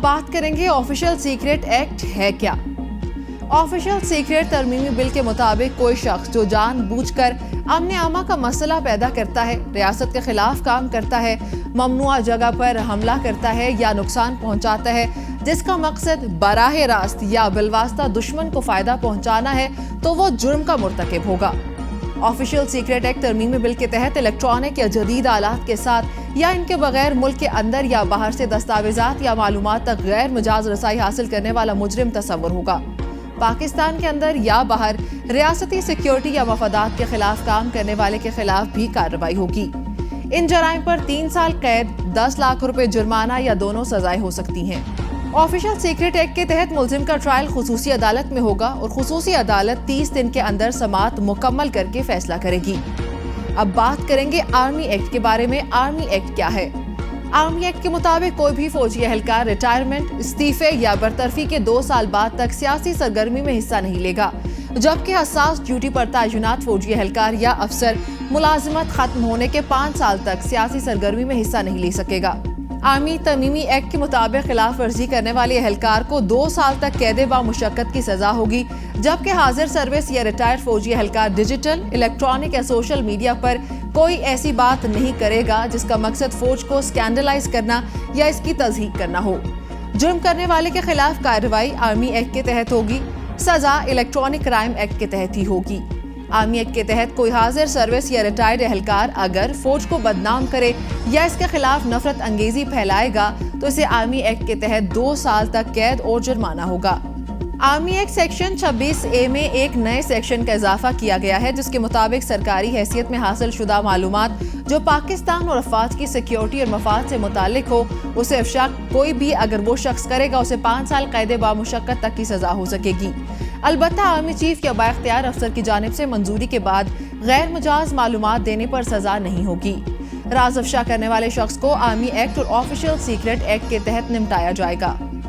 बात करेंगे official secret act है क्या। ऑफिशियल सीक्रेट तरमीमी बिल के मुताबिक कोई शख्स जो जानबूझकर अमन आमा का मसला पैदा करता है, रियासत के खिलाफ काम करता है, ममनुआ जगह पर हमला करता है या नुकसान पहुंचाता है जिसका मकसद बराह रास्त या बिलवास्ता दुश्मन को फायदा पहुंचाना है तो वो जुर्म का मुर्तकिब होगा। ऑफिशियल सीक्रेट एक्ट तरमीमी बिल के तहत इलेक्ट्रॉनिक या जदीद आलात के साथ या इनके बगैर मुल्क के अंदर या बाहर से दस्तावेजात या मालूमात तक गैर मजाज रसाई हासिल करने वाला मुजरिम तस्वर होगा। पाकिस्तान के अंदर या बाहर रियासती सिक्योरिटी या मफादात के खिलाफ काम करने वाले के खिलाफ भी कार्रवाई होगी। इन जराइम पर 3 साल कैद, 10 लाख रुपए जुर्माना या दोनों सजाएं हो सकती हैं। ऑफिशियल सीक्रेट एक्ट के तहत मुलजिम का ट्रायल खुसूसी अदालत में होगा और खुसूसी अदालत 30 दिन के अंदर समाअत मुकम्मल करके फैसला करेगी। अब बात करेंगे आर्मी एक्ट के बारे में। आर्मी एक्ट क्या है? आर्मी एक्ट के मुताबिक कोई भी फौजी एहलकार रिटायरमेंट, इस्तीफे या बरतरफी के 2 साल बाद तक सियासी सरगर्मी में हिस्सा नहीं लेगा, जबकि हसास ड्यूटी पर तैनात फौजी एहलकार या अफसर मुलाजिमत खत्म होने के 5 साल तक सियासी सरगर्मी में हिस्सा नहीं ले सकेगा। आर्मी तरमीमी एक्ट के मुताबिक खिलाफ वर्जी करने वाले एहलकार को 2 साल तक कैद बा मुशक्कत की सजा होगी, जबकि हाजिर सर्विस या रिटायर्ड फौजी एहलकार डिजिटल, इलेक्ट्रॉनिक या सोशल मीडिया पर कोई ऐसी बात नहीं करेगा जिसका मकसद फौज को स्कैंडलाइज करना या इसकी तज़हीक करना हो। जुर्म करने वाले के खिलाफ कार्रवाई आर्मी एक्ट के तहत होगी, सजा इलेक्ट्रॉनिक क्राइम एक्ट के तहत ही होगी। आर्मी एक्ट के तहत कोई हाजिर सर्विस या रिटायर्ड एहलकार अगर फौज को बदनाम करे या इसके खिलाफ नफरत अंगेजी फैलाएगा तो इसे आर्मी एक्ट के तहत 2 साल तक कैद और जुर्माना होगा। आर्मी एक्ट सेक्शन 26A में एक नए सेक्शन का इजाफा किया गया है जिसके मुताबिक सरकारी हैसियत में हासिल शुदा मालूमात जो पाकिस्तान और अफवाज की सिक्योरिटी और मफाद से मुतालिक हो उसे अफशा कोई भी अगर वो शख्स करेगा उसे 5 साल कैद बा मुशक्कत तक की सजा हो सकेगी। अलबत्ता आर्मी चीफ या बाइख्तियार अफसर की जानिब से मंजूरी के बाद गैर मजाज मालूमात देने पर सजा नहीं होगी। राज अफशा करने वाले शख्स को आर्मी एक्ट और ऑफिशियल सीक्रेट एक्ट के तहत निपटाया जाएगा।